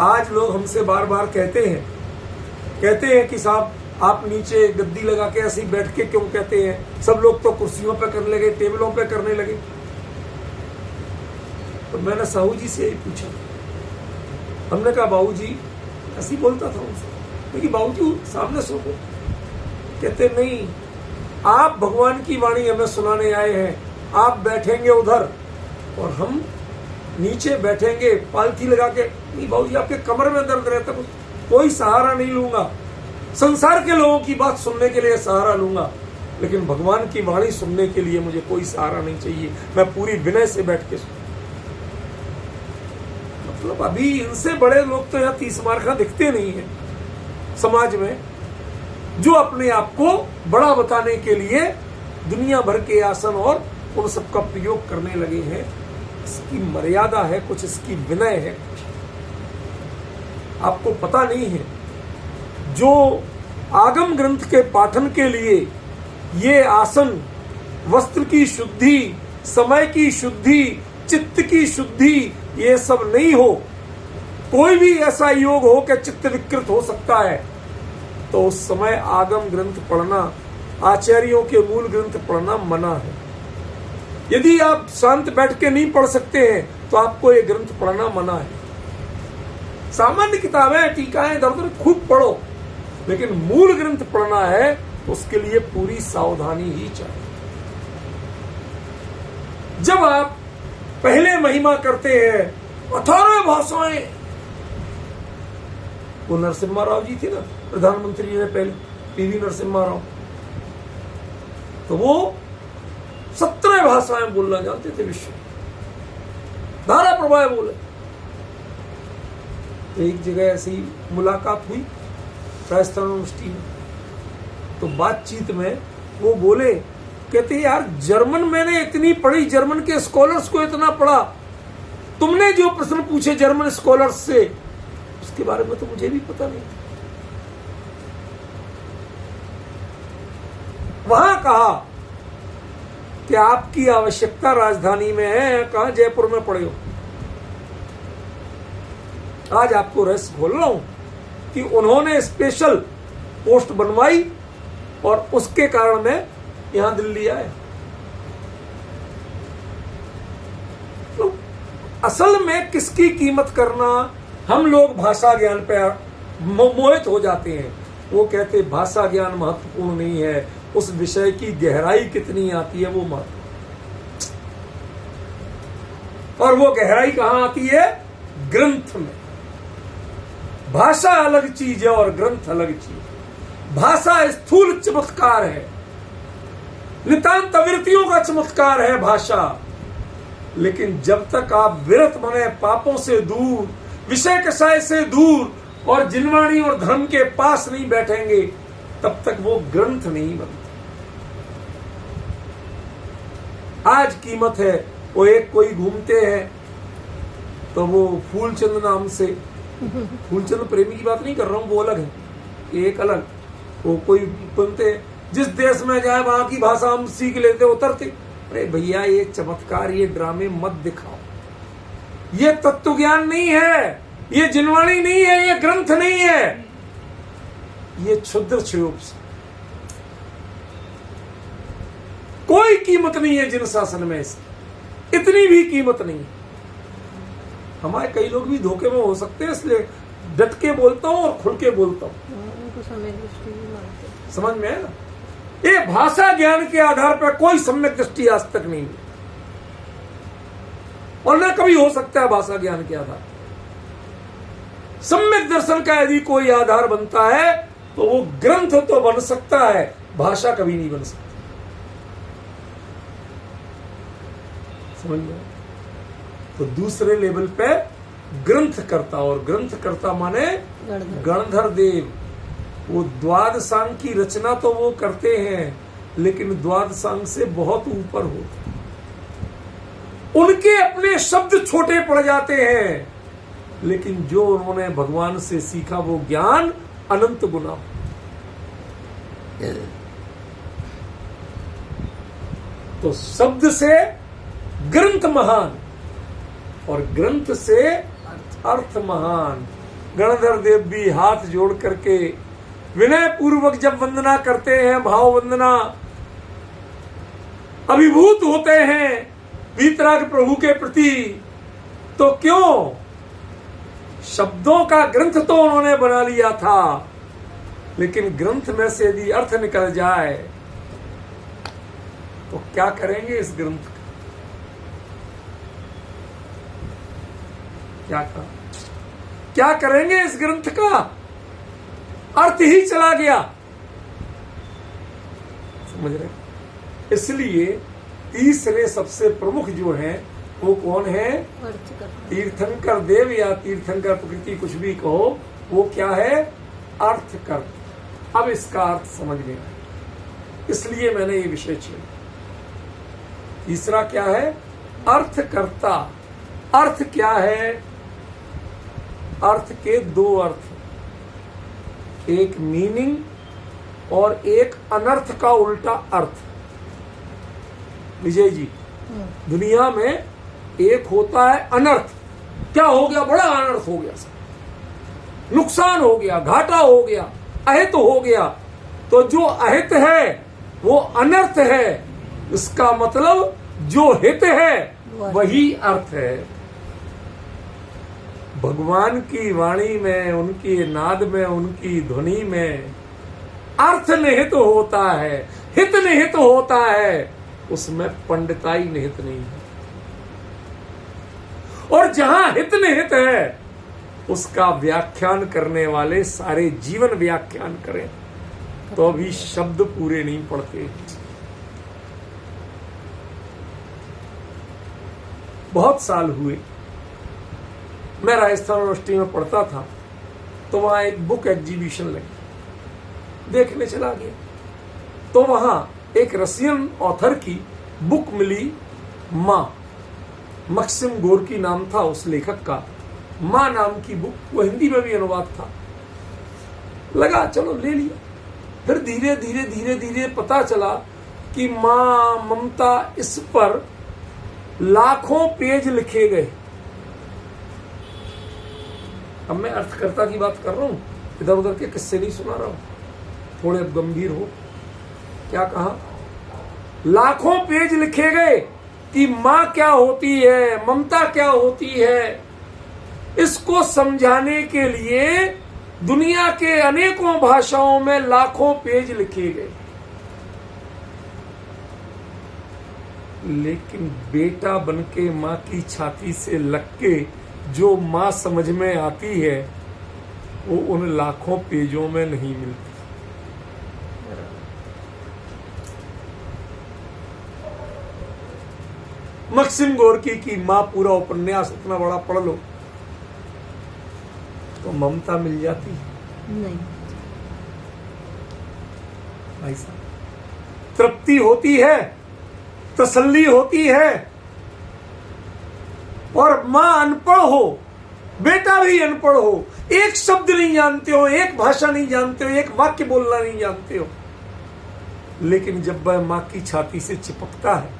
आज लोग हमसे बार बार कहते हैं कि साहब आप नीचे गद्दी लगा के ऐसे ही बैठ के क्यों कहते हैं, सब लोग तो कुर्सियों पे करने लगे, टेबलों पे करने लगे। तो मैंने साहू जी से यही पूछा, हमने कहा बाबू जी, ऐसे ही बोलता था उनसे, लेकिन बाबू जी सामने सुनो। कहते नहीं, आप भगवान की वाणी हमें सुनाने आए हैं, आप बैठेंगे उधर और हम नीचे बैठेंगे पालथी लगा के। नहीं बाबू जी, आपके कमर में दर्द रहता, कोई सहारा नहीं लूंगा, संसार के लोगों की बात सुनने के लिए सहारा लूंगा, लेकिन भगवान की वाणी सुनने के लिए मुझे कोई सहारा नहीं चाहिए, मैं पूरी विनय से बैठ के सुन। मतलब अभी इनसे बड़े लोग तो यहाँ 30 मार्का दिखते नहीं है समाज में, जो अपने आप को बड़ा बताने के लिए दुनिया भर के आसन और उन सबका प्रयोग करने लगे हैं। इसकी मर्यादा है कुछ, इसकी विनय है, आपको पता नहीं है। जो आगम ग्रंथ के पाठन के लिए ये आसन वस्त्र की शुद्धि, समय की शुद्धि, चित्त की शुद्धि, ये सब नहीं हो, कोई भी ऐसा योग हो कि चित्त विकृत हो सकता है, तो उस समय आगम ग्रंथ पढ़ना, आचार्यों के मूल ग्रंथ पढ़ना मना है। यदि आप शांत बैठ के नहीं पढ़ सकते हैं तो आपको ये ग्रंथ पढ़ना मना है। सामान्य किताबें, टीकाएं इधर उधर खूब पढ़ो, लेकिन मूल ग्रंथ पढ़ना है तो उसके लिए पूरी सावधानी ही चाहिए। जब आप पहले महिमा करते हैं 18 भाषाएं, वो नरसिम्हा राव जी थे ना प्रधानमंत्री जी ने पहले, पीवी नरसिम्हा राव, तो वो 17 भाषाएं बोलना जानते थे विश्व, धारा प्रवाह बोले। तो एक जगह ऐसी मुलाकात हुई राजस्थान यूनिवर्सिटी में, तो बातचीत में वो बोले, कहते यार जर्मन मैंने इतनी पढ़ी, जर्मन के स्कॉलर्स को इतना पढ़ा, तुमने जो प्रश्न पूछे जर्मन स्कॉलर्स से उसके बारे में तो मुझे भी पता नहीं था। वहां कहा कि आपकी आवश्यकता राजधानी में है, कहा जयपुर में पढ़े हो। आज आपको रहस्य खोल रहा हूं कि उन्होंने स्पेशल पोस्ट बनवाई और उसके कारण मैं यहां दिल्ली आया। तो असल में किसकी कीमत करना, हम लोग भाषा ज्ञान पे मोहित हो जाते हैं। वो कहते भाषा ज्ञान महत्वपूर्ण नहीं है, उस विषय की गहराई कितनी आती है वो महत्व। और वो गहराई कहां आती है? ग्रंथ में। भाषा अलग चीज है और ग्रंथ अलग चीज। भाषा स्थूल चमत्कार है, नितांत वृत्तियों का चमत्कार है भाषा, लेकिन जब तक आप विरत बने, पापों से दूर, विषय कषाय से दूर और जिनवाणी और धर्म के पास नहीं बैठेंगे, तब तक वो ग्रंथ नहीं बनते। आज कीमत है, वो एक कोई घूमते हैं तो वो फूलचंद नाम से, फूलचंद प्रेमी की बात नहीं कर रहा हूं, वो अलग है, एक अलग, वो कोई बनते, जिस देश में जाए वहां की भाषा हम सीख लेते, उतरते। अरे भैया ये चमत्कार, ये ड्रामे मत दिखाओ। ये तत्व ज्ञान नहीं है, ये जिनवाणी नहीं है, ये ग्रंथ नहीं है, ये क्षुद्र क्षयोप्स। कोई कीमत नहीं है जिन शासन में इसकी, इतनी भी कीमत नहीं है। हमारे कई लोग भी धोखे में हो सकते हैं, इसलिए डट के बोलता हूं और खुल के बोलता हूं। उनको सम्यक दृष्टि भी मानते हैं। समझ में है ना? ये भाषा ज्ञान के आधार पर कोई सम्यक दृष्टि आज तक नहीं हुई, और न कभी हो सकता है भाषा ज्ञान के आधार। सम्यक दर्शन का यदि कोई आधार बनता है तो वो ग्रंथ तो बन सकता है, भाषा कभी नहीं बन सकती। समझ में? तो दूसरे लेवल पे ग्रंथकर्ता, और ग्रंथकर्ता माने गणधर देव। वो द्वादशांग की रचना तो वो करते हैं, लेकिन द्वादशांग से बहुत ऊपर होते। उनके अपने शब्द छोटे पड़ जाते हैं, लेकिन जो उन्होंने भगवान से सीखा वो ज्ञान अनंत गुना। तो शब्द से ग्रंथ महान और ग्रंथ से अर्थ महान। गणधर देव भी हाथ जोड़ करके विनय पूर्वक जब वंदना करते हैं, भाव वंदना, अभिभूत होते हैं वीतराग प्रभु के प्रति, तो क्यों? शब्दों का ग्रंथ तो उन्होंने बना लिया था, लेकिन ग्रंथ में से यदि अर्थ निकल जाए तो क्या करेंगे इस ग्रंथ का? क्या करेंगे इस ग्रंथ का? अर्थ ही चला गया। समझ रहे? इसलिए तीसरे सबसे प्रमुख जो हैं वो कौन है? तीर्थंकर देव या तीर्थंकर प्रकृति, कुछ भी कहो, वो क्या है? अर्थकर्ता। अब इसका अर्थ समझ में आया, इसलिए मैंने ये विषय छेड़ा। तीसरा क्या है? अर्थकर्ता। अर्थ क्या है? अर्थ के दो अर्थ, एक मीनिंग और एक अनर्थ का उल्टा अर्थ। विजय जी, दुनिया में एक होता है अनर्थ। क्या हो गया? बड़ा अनर्थ हो गया, सब नुकसान हो गया, घाटा हो गया, अहित हो गया। तो जो अहित है वो अनर्थ है, इसका मतलब जो हित है वही अर्थ है। भगवान की वाणी में, उनकी नाद में, उनकी ध्वनि में अर्थ निहित होता है, हित निहित होता है, उसमें पंडिताई निहित नहीं है। और जहां हित निहित है उसका व्याख्यान करने वाले सारे जीवन व्याख्यान करें तो भी शब्द पूरे नहीं पड़ते। बहुत साल हुए, मैं राजस्थान यूनिवर्सिटी में पढ़ता था, तो वहां एक बुक एग्जीबिशन लगी, देखने चला गया। तो वहां एक रशियन ऑथर की बुक मिली, माँ, मक्सिम गोर्की नाम था उस लेखक का, माँ नाम की बुक, वो हिंदी में भी अनुवाद था। लगा चलो ले लिया। फिर धीरे धीरे धीरे धीरे पता चला कि माँ ममता, इस पर लाखों पेज लिखे गए। अब मैं अर्थकर्ता की बात कर रहा हूं, इधर उधर के किस्से नहीं सुना रहा हूं, थोड़े गंभीर हो। क्या कहा? लाखों पेज लिखे गए कि मां क्या होती है, ममता क्या होती है। इसको समझाने के लिए दुनिया के अनेकों भाषाओं में लाखों पेज लिखे गए, लेकिन बेटा बनके मां की छाती से लग के जो मां समझ में आती है वो उन लाखों पेजों में नहीं मिलती। मक्सिम गोर्की की मां पूरा उपन्यास इतना बड़ा पढ़ लो तो ममता मिल जाती है नहीं। भाई साहब, तृप्ति होती है, तसल्ली होती है। और मां अनपढ़ हो, बेटा भी अनपढ़ हो, एक शब्द नहीं जानते हो, एक भाषा नहीं जानते हो, एक वाक्य बोलना नहीं जानते हो, लेकिन जब वह मां की छाती से चिपकता है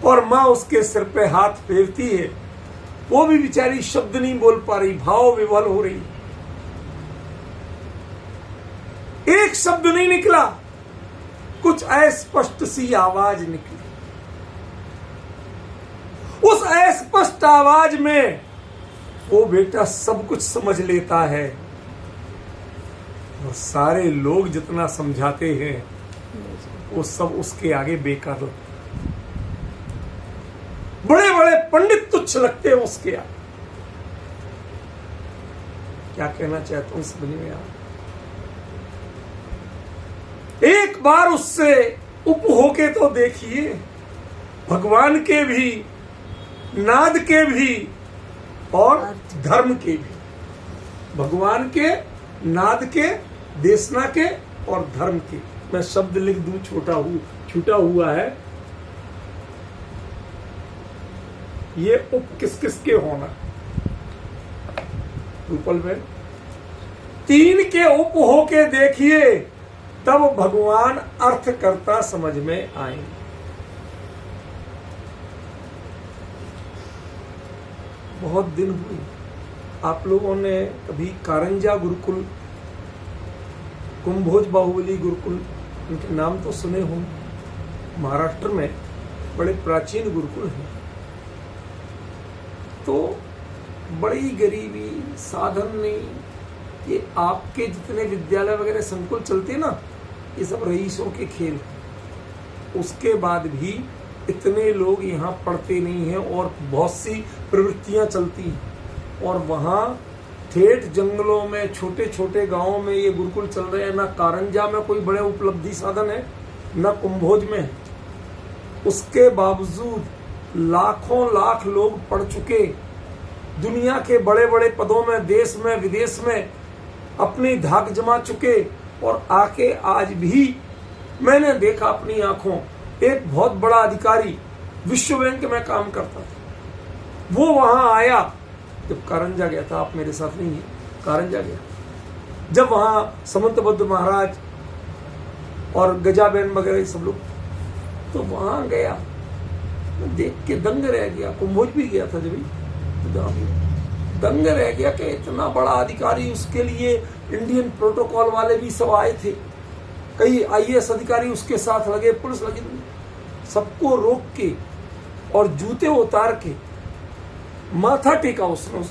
और मां उसके सिर पे हाथ फेरती है वो भी बेचारी शब्द नहीं बोल पा रही, भाव विवल हो रही, एक शब्द नहीं निकला, कुछ अस्पष्ट सी आवाज निकली। उस अस्पष्ट आवाज में वो बेटा सब कुछ समझ लेता है और सारे लोग जितना समझाते हैं वो सब उसके आगे बेकार होते, बड़े बड़े पंडित तुच्छ लगते हैं उसके आगे। क्या कहना चाहता हूं समझ में आ? एक बार उससे उप होके तो देखिए, भगवान के भी, नाद के भी और धर्म के भी, भगवान के, नाद के, देशना के और धर्म के। मैं शब्द लिख दूं, छूटा हुआ है, ये उप किस किस के होना, रूपल में 3 के उप होके देखिए, तब भगवान अर्थ करता समझ में आएंगे। बहुत दिन हुए, आप लोगों ने कभी कारंजा गुरुकुल, कुंभोज बाहुबली गुरुकुल, इनके नाम तो सुने होंगे। महाराष्ट्र में बड़े प्राचीन गुरुकुल हैं। तो बड़ी गरीबी, साधन नहीं, ये आपके जितने विद्यालय वगैरह संकुल चलते हैं ना, ये सब रईसों के खेल हैं। उसके बाद भी इतने लोग यहाँ पढ़ते नहीं हैं और बहुत सी प्रवृत्तियां चलती हैं। और वहाँ ठेठ जंगलों में, छोटे छोटे गांवों में ये गुरुकुल चल रहे हैं। ना कारंजा में कोई बड़े उपलब्धि साधन है, ना कुंभोज में है। उसके बावजूद लाखों लाख लोग पढ़ चुके, दुनिया के बड़े बड़े पदों में, देश में, विदेश में अपनी धाक जमा चुके। और आके आज भी मैंने देखा अपनी आंखों, एक बहुत बड़ा अधिकारी विश्व बैंक में काम करता था, वो वहां आया जब कारंजा गया था। आप मेरे साथ नहीं है, कारंजा गया जब वहां समंतबद्ध महाराज और गजाबेन वगैरह सब लोग, तो वहां गया, मैं देख के दंग रह गया। कुंभोज भी गया था जब, दंग रह गया कि इतना बड़ा अधिकारी, उसके लिए इंडियन प्रोटोकॉल वाले भी सब आए थे, कई आईएएस अधिकारी उसके साथ लगे, पुलिस लगी, सबको रोक के और जूते उतार के माथा टेका उसने।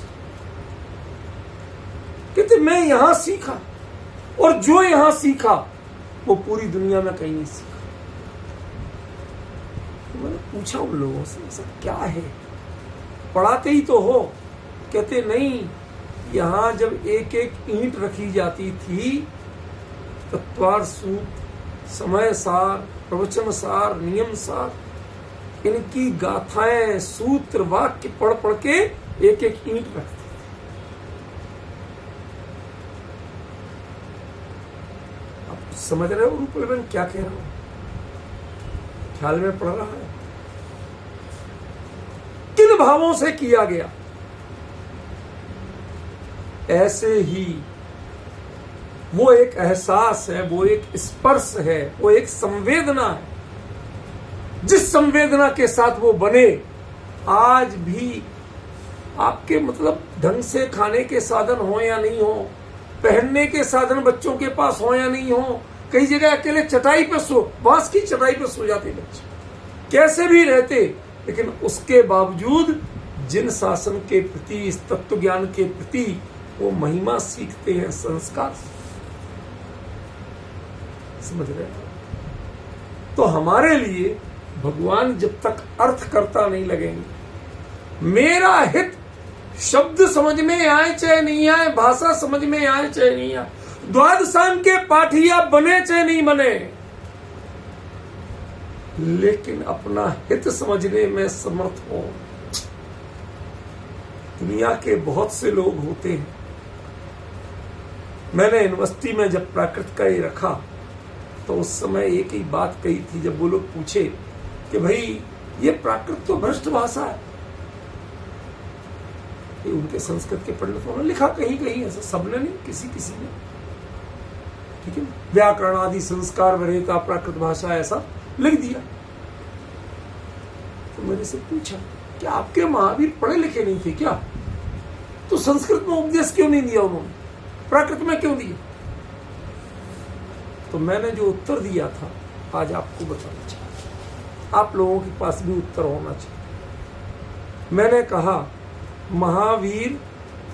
कहते मैं यहां सीखा, और जो यहां सीखा वो पूरी दुनिया में कहीं नहीं सीखा। तो मैंने पूछा उन लोगों से, ऐसा क्या है, पढ़ाते ही तो हो? कहते नहीं, यहां जब एक एक ईंट रखी जाती थी, तत्वार सूत्र, समय सार, प्रवचन सार, नियम सार, इनकी गाथाएं, सूत्र, वाक्य पढ़ पढ़ के एक एक ईंट रखते थे। आप समझ रहे हो रूपल में क्या कह रहा हूं? ख्याल में पड़ रहा है? किन भावों से किया गया? ऐसे ही वो एक एहसास है, वो एक स्पर्श है, वो एक संवेदना है। जिस संवेदना के साथ वो बने, आज भी आपके मतलब ढंग से खाने के साधन हो या नहीं हो, पहनने के साधन बच्चों के पास हो या नहीं हो, कई जगह अकेले चटाई पे सो, बांस की चटाई पे सो जाते बच्चे, कैसे भी रहते, लेकिन उसके बावजूद जिन शासन के प्रति, इस तत्व ज्ञान के प्रति वो महिमा सीखते हैं, संस्कार। समझ रहे हैं? तो हमारे लिए भगवान जब तक अर्थ करता नहीं लगेंगे, मेरा हित शब्द समझ में आए चाहे नहीं आए, भाषा समझ में आए चाहे नहीं आए, द्वादशान के पाठिया बने चाहे नहीं बने, लेकिन अपना हित समझने में समर्थ हो। दुनिया के बहुत से लोग होते हैं। मैंने यूनिवर्सिटी में जब प्राकृत का ये रखा तो उस समय एक ही बात कही थी, जब वो लोग पूछे कि भाई ये प्राकृत तो भ्रष्ट भाषा है। ये उनके संस्कृत के पंडितों ने लिखा कहीं कहीं, ऐसा सबने नहीं, किसी किसी ने, ठीक है, व्याकरण आदि संस्कार वरेता प्राकृत भाषा, ऐसा लिख दिया। तो मेरे से पूछा क्या आपके महावीर पढ़े लिखे नहीं थे क्या? तो संस्कृत में उपदेश क्यों नहीं दिया उन्होंने, प्राकृत में क्यों दिया? तो मैंने जो उत्तर दिया था आज आपको बताना चाहिए, आप लोगों के पास भी उत्तर होना चाहिए। मैंने कहा महावीर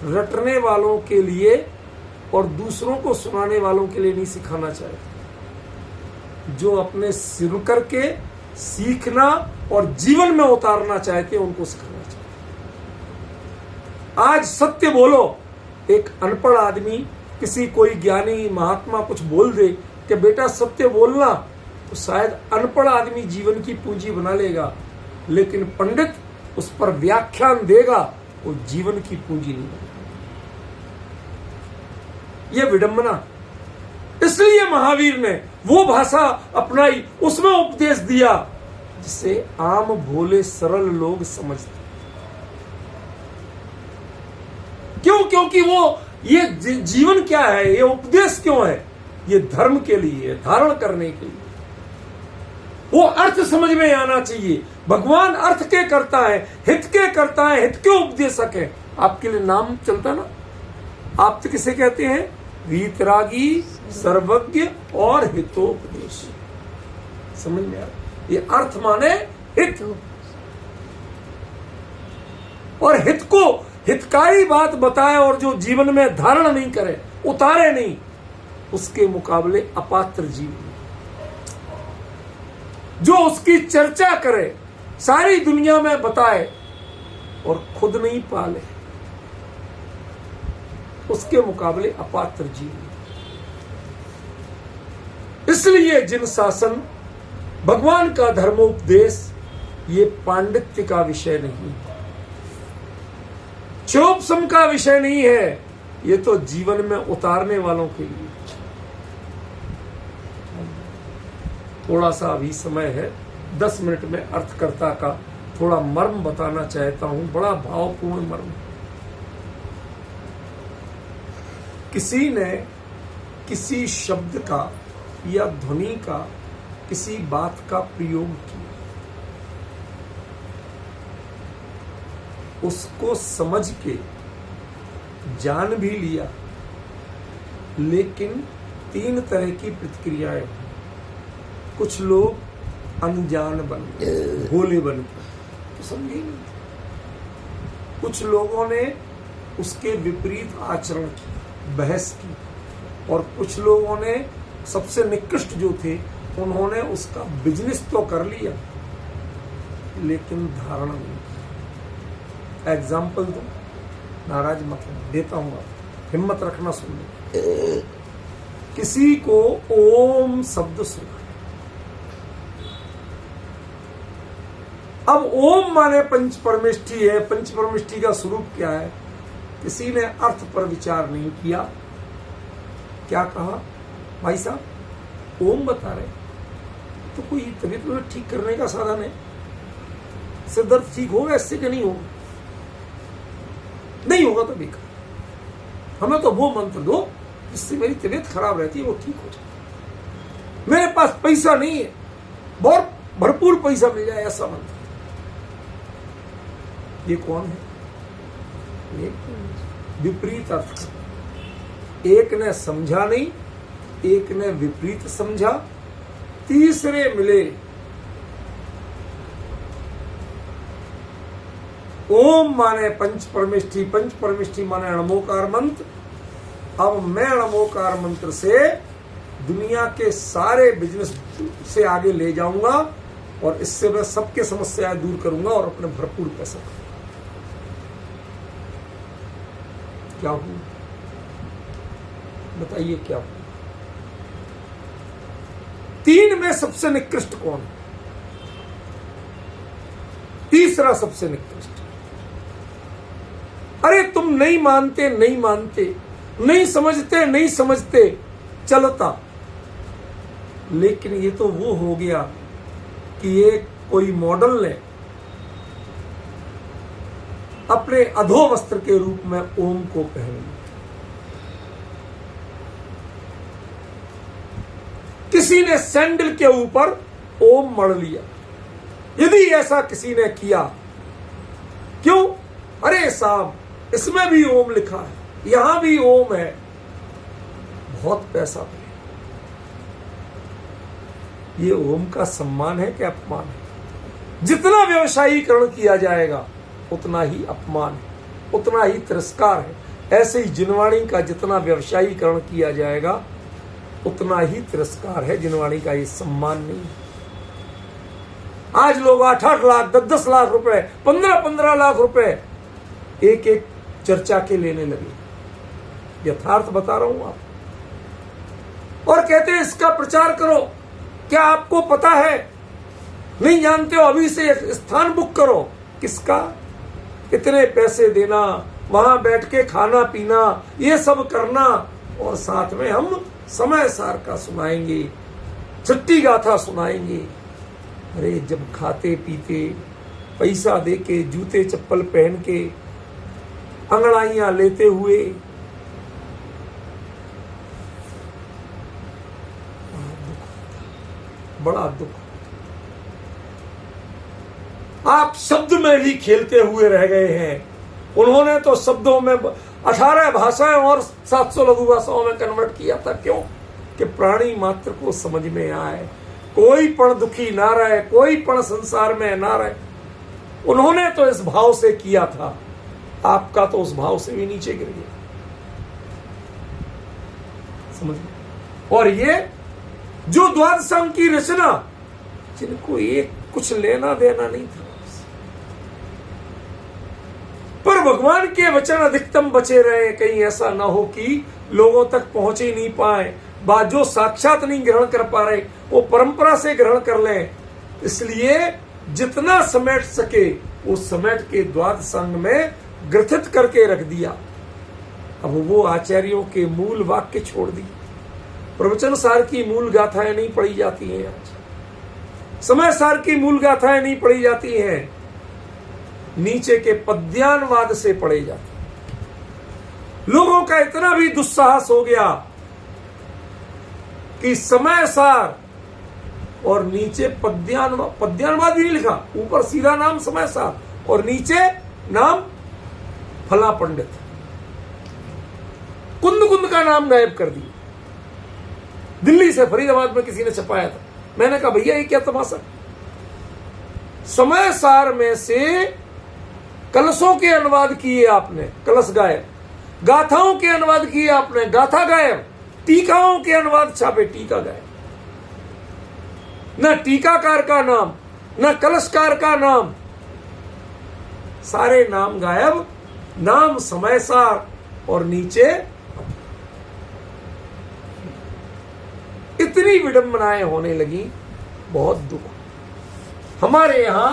रटने वालों के लिए और दूसरों को सुनाने वालों के लिए नहीं सिखाना चाहते। जो अपने सिर करके सीखना और जीवन में उतारना चाहते हैं उनको सिखाना चाहिए। आज सत्य बोलो, एक अनपढ़ आदमी किसी कोई ज्ञानी महात्मा कुछ बोल दे कि बेटा सत्य बोलना, तो शायद अनपढ़ आदमी जीवन की पूंजी बना लेगा, लेकिन पंडित उस पर व्याख्यान देगा, वो जीवन की पूंजी नहीं बनेगी। यह विडंबना। इसलिए महावीर ने वो भाषा अपनाई, उसमें उपदेश दिया जिसे आम भोले सरल लोग समझते। क्यों? क्योंकि वो ये जीवन क्या है, ये उपदेश क्यों है? ये धर्म के लिए, धारण करने के लिए। वो अर्थ समझ में आना चाहिए। भगवान अर्थ के करता है, हित के करता है, हित के उपदेशक है। आपके लिए नाम चलता ना, आप तो किसे कहते हैं? वीतरागी, सर्वज्ञ और हितोपदेश। समझ में आ? ये अर्थ माने हित, और हित को हितकारी बात बताए और जो जीवन में धारण नहीं करे, उतारे नहीं, उसके मुकाबले अपात्र जीव जो उसकी चर्चा करे, सारी दुनिया में बताए और खुद नहीं पाले, उसके मुकाबले अपात्र जीव। इसलिए जिन शासन भगवान का धर्मोपदेश ये पांडित्य का विषय नहीं, चोपसम का विषय नहीं है, ये तो जीवन में उतारने वालों के लिए। थोड़ा सा अभी समय है, 10 मिनट में अर्थकर्ता का थोड़ा मर्म बताना चाहता हूं, बड़ा भावपूर्ण मर्म। किसी ने किसी शब्द का या ध्वनि का, किसी बात का प्रयोग किया, उसको समझ के जान भी लिया, लेकिन 3 तरह की प्रतिक्रियाएं हुई। कुछ लोग अनजान बन गए, भोले बन गए, तो समझे नहीं। कुछ लोगों ने उसके विपरीत आचरण की, बहस की, और कुछ लोगों ने सबसे निकृष्ट जो थे उन्होंने उसका बिजनेस तो कर लिया लेकिन धारण नहीं किया। एग्जाम्पल दो, नाराज मत देता हूं, हिम्मत रखना सुनने। किसी को ओम शब्द सुना, अब ओम माने पंच परमेष्ठी है, पंच परमेष्ठी का स्वरूप क्या है? किसी ने अर्थ पर विचार नहीं किया। क्या कहा? भाई साहब ओम बता रहे तो कोई तबीयत ठीक करने का साधन है, सिर दर्द ठीक होगा इससे कि नहीं होगा? नहीं होगा तो बेकार। हमें तो वो मंत्र दो जिससे मेरी तबीयत खराब रहती है वो ठीक हो जाए। मेरे पास पैसा नहीं है, बहुत भरपूर पैसा मिल जाए ऐसा मंत्र। ये कौन है? ये विपरीत अर्थ। एक ने समझा नहीं, एक ने विपरीत समझा, तीसरे मिले। ओम माने पंच परमेष्ठी, पंच परमेष्ठी माने अणमोकार मंत्र। अब मैं अणमोकार मंत्र से दुनिया के सारे बिजनेस से आगे ले जाऊंगा और इससे मैं सबके समस्याएं दूर करूंगा और अपने भरपूर पैसा। क्या हुआ बताइए? क्या हुआ? 3 में सबसे निकृष्ट कौन है? तीसरा सबसे निकृष्ट। अरे तुम नहीं मानते, नहीं मानते, नहीं समझते, नहीं समझते, चलता। लेकिन ये तो वो हो गया कि ये कोई मॉडल ने अपने अधो वस्त्र के रूप में ओम को पहन लिया। किसी ने सैंडल के ऊपर ओम मढ़ लिया। यदि ऐसा किसी ने किया क्यों? अरे साहब, इसमें भी ओम लिखा है, यहां भी ओम है, बहुत पैसा मिलेगा। ये ओम का सम्मान है कि अपमान है? जितना व्यवसायीकरण किया जाएगा उतना ही अपमान है, उतना ही तिरस्कार है। ऐसे ही जिनवाणी का जितना व्यवसायीकरण किया जाएगा उतना ही तिरस्कार है। जिनवाणी का ये सम्मान नहीं है। आज लोग 8-8 लाख, 10-10 लाख रुपए, 15-15 लाख रुपए एक एक चर्चा के लेने लगे। यथार्थ बता रहा हूं आप। और कहते हैं इसका प्रचार करो। क्या आपको पता है? नहीं जानते हो? अभी से स्थान बुक करो। किसका? इतने पैसे देना, वहां बैठ के खाना पीना, ये सब करना, और साथ में हम समय सार का सुनाएंगे, छठी गाथा सुनाएंगे। अरे जब खाते पीते, पैसा देके, जूते चप्पल पहन के, अंगड़ाइयां लेते हुए, बड़ा दुख। आप शब्द में भी खेलते हुए रह गए हैं। उन्होंने तो शब्दों में 18 भाषाएं और 700 लघु भाषाओं में कन्वर्ट किया था। क्यों? कि प्राणी मात्र को समझ में आए, कोई पण दुखी ना रहे, कोई पण संसार में ना रहे। उन्होंने तो इस भाव से किया था। आपका तो उस भाव से भी नीचे गिर गया। समझ? और ये जो द्वादशांग की रचना, जिनको एक कुछ लेना देना नहीं था, पर भगवान के वचन अधिकतम बचे रहे। कहीं ऐसा ना हो कि लोगों तक पहुंच ही नहीं पाए। बात जो साक्षात नहीं ग्रहण कर पा रहे, वो परंपरा से ग्रहण कर लें। इसलिए जितना समेट सके वो समेट के द्वादशांग में ग्रथित करके रख दिया। अब वो आचार्यों के मूल वाक्य छोड़ दी। प्रवचन सार की मूल गाथाएं नहीं पढ़ी जाती हैं आज। समय सार की मूल गाथाएं नहीं पढ़ी जाती हैं। नीचे के पद्यानुवाद से पढ़े जाते। लोगों का इतना भी दुस्साहस हो गया कि समय सार और नीचे पद्यानुवाद ही नहीं लिखा, ऊपर सीधा नाम समय सार और नीचे नाम फला पंडित। कुंद कुंद का नाम गायब कर दिया। दिल्ली से फरीदाबाद में किसी ने छपाया था। मैंने कहा भैया ये क्या तमाशा? समय सार में से कलशों के अनुवाद किए आपने, कलश गायब। गाथाओं के अनुवाद किए आपने, गाथा गायब। टीकाओं के अनुवाद छापे, टीका गायब। न टीकाकार का नाम, न कलशकार का नाम, सारे नाम गायब। नाम समय सार और नीचे इतनी विडंबनाएं होने लगी। बहुत दुख। हमारे यहां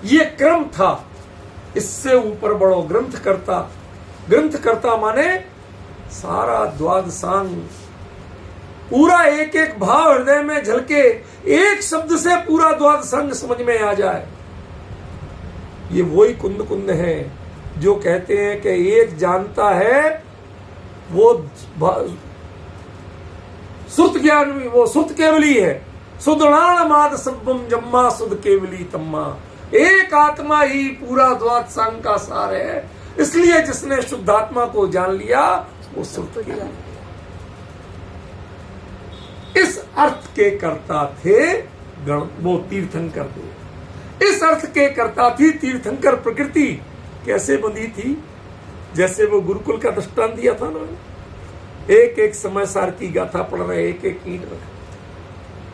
ये क्रम था, इससे ऊपर बढ़ो। ग्रंथकर्ता माने सारा द्वादशांग, पूरा एक एक भाव हृदय में झलके, एक शब्द से पूरा द्वादशांग समझ में आ जाए। ये वही कुंद कुंद है जो कहते हैं कि एक जानता है वो सुत ज्ञान, वो सुत केवली है। सुदणाण माद सब्बम जम्मा सुद केवली तम्मा। एक आत्मा ही पूरा द्वादशांग का सार है। इसलिए जिसने शुद्धात्मा को जान लिया वो सुत केवली। इस अर्थ के कर्ता थे वो तीर्थंकर देव। इस अर्थ के कर्ता थी तीर्थंकर प्रकृति। कैसे बंधी थी? जैसे वो गुरुकुल का दृष्टांत दिया था ना, एक एक समय सार की गाथा पढ़ रहे, एक एक ईंट रख,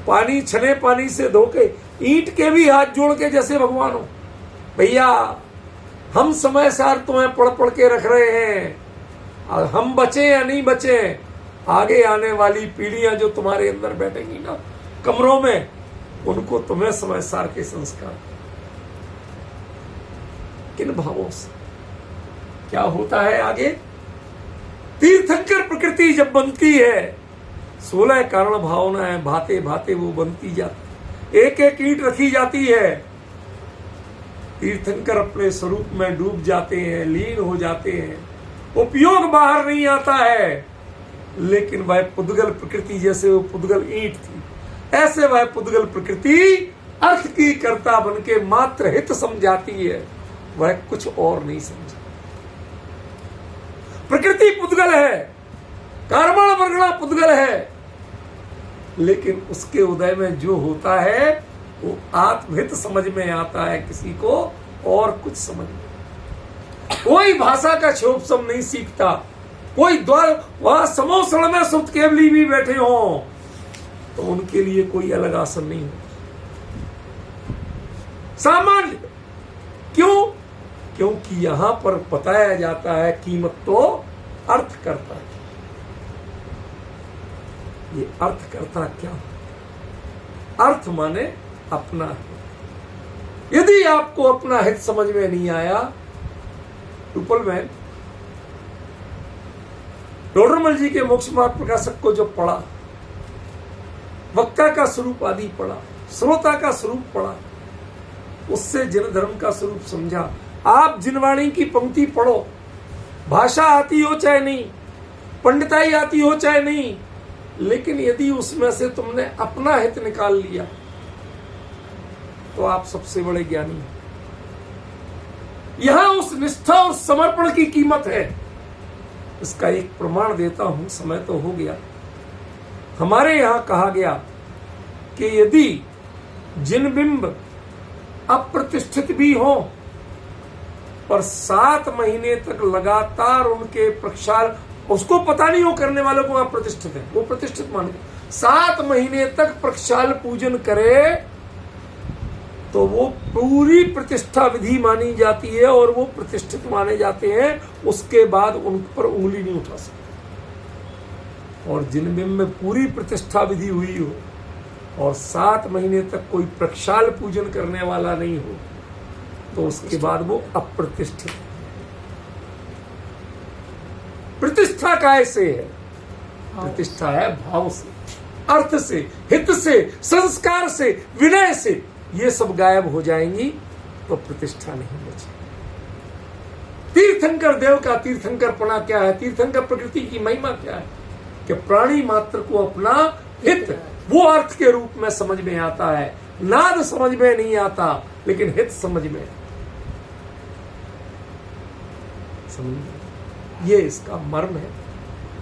पानी छने पानी से धोके, ईंट के भी हाथ जोड़ के जैसे भगवान हो। भैया हम समय सार तुम्हें पढ़ पढ़ के रख रहे हैं, और हम बचे या नहीं बचे, आगे आने वाली पीढ़ियां जो तुम्हारे अंदर बैठेंगी ना कमरों में, उनको तुम्हें समय सार के संस्कार। किन भावों से क्या होता है आगे? तीर्थंकर प्रकृति जब बनती है, 16 कारण भावनाएं भाते भाते वो बनती जाती, एक एक ईंट रखी जाती है। तीर्थंकर अपने स्वरूप में डूब जाते हैं, लीन हो जाते हैं। उपयोग बाहर नहीं आता है, लेकिन वह पुद्गल प्रकृति, जैसे वो पुद्गल ईंट थी, ऐसे वह पुद्गल प्रकृति अर्थ की कर्ता बनके मात्र हित समझाती है। वह कुछ और नहीं समझा। प्रकृति पुद्गल है, कर्मण वर्गणा पुद्गल है, लेकिन उसके उदय में जो होता है वो आत्महित समझ में आता है, किसी को और कुछ समझ में। कोई भाषा का क्षोभसम नहीं सीखता, कोई द्वार वहां समोसण में सुत केवली भी बैठे हों तो उनके लिए कोई अलग आसन नहीं हो, सामान्य। क्यों? क्योंकि यहां पर बताया जाता है कीमत तो अर्थ करता है। ये अर्थ करता क्या? अर्थ माने अपना हित। यदि आपको अपना हित समझ में नहीं आया, ट्रुपलमैन टोडरमल जी के मोक्ष मार्ग प्रकाशक को जो पढ़ा, वक्ता का स्वरूप आदि पढ़ा, श्रोता का स्वरूप पढ़ा, उससे जन धर्म का स्वरूप समझा। आप जिनवाणी की पंक्ति पढ़ो, भाषा आती हो चाहे नहीं, पंडिताई आती हो चाहे नहीं, लेकिन यदि उसमें से तुमने अपना हित निकाल लिया तो आप सबसे बड़े ज्ञानी हैं। यहां उस निष्ठा और समर्पण की कीमत है। इसका एक प्रमाण देता हूं, समय तो हो गया। हमारे यहां कहा गया कि यदि जिन बिंब अप्रतिष्ठित भी हो पर 7 महीने तक लगातार उनके प्रक्षाल, उसको पता नहीं हो करने वालों को आप प्रतिष्ठित है, वो प्रतिष्ठित मान के 7 महीने तक प्रक्षाल पूजन करे तो वो पूरी प्रतिष्ठा विधि मानी जाती है और वो प्रतिष्ठित माने जाते हैं। उसके बाद उन पर उंगली नहीं उठा सकते। और जिन बिंब में पूरी प्रतिष्ठा विधि हुई हो और 7 महीने तक कोई प्रक्षाल पूजन करने वाला नहीं हो तो उसके बाद वो अप्रतिष्ठित। प्रतिष्ठा कैसे है? प्रतिष्ठा है भाव से, अर्थ से, हित से, संस्कार से, विनय से। ये सब गायब हो जाएंगी तो प्रतिष्ठा नहीं बचेगी। तीर्थंकर देव का तीर्थंकरपना क्या है? तीर्थंकर प्रकृति की महिमा क्या है? कि प्राणी मात्र को अपना हित वो अर्थ के रूप में समझ में आता है। नाद समझ में नहीं आता, लेकिन हित समझ में आता। ये इसका मर्म है।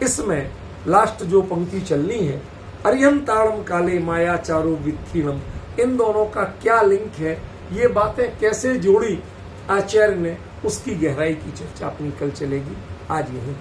इसमें लास्ट जो पंक्ति चलनी है, अर्यंताड़म काले माया चारु वित्थीनम, इन दोनों का क्या लिंक है, ये बातें कैसे जोड़ी आचार्य ने, उसकी गहराई की चर्चा अपनी कल चलेगी। आज यहीं